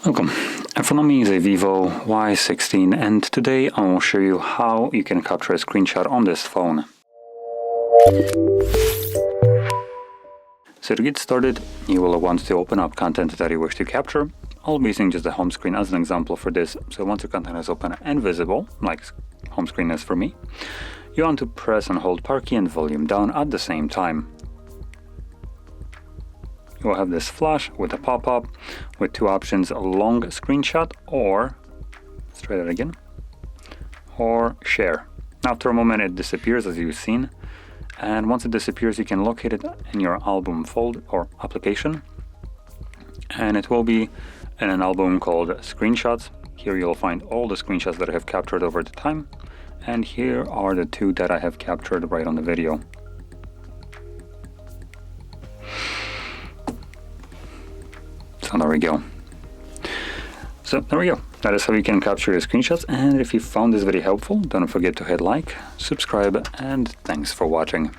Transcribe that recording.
Welcome. In front of me is a VIVO Y16 and today I will show you how you can capture a screenshot on this phone. So to get started, you will want to open up content that you wish to capture. I'll be using just the home screen as an example for this. So once your content is open and visible, like home screen is for me, you want to press and hold power key and volume down at the same time. You will have this flash with a pop-up with two options, a long screenshot or, let's try that again, or share. After a moment it disappears as you've seen, and once it disappears you can locate it in your album folder or application, and it will be in an album called Screenshots. Here you'll find all the screenshots that I have captured over the time, and here are the two that I have captured right on the video. So there we go. So there we go. That is how you can capture your screenshots. And if you found this video helpful, don't forget to hit like, subscribe, and thanks for watching.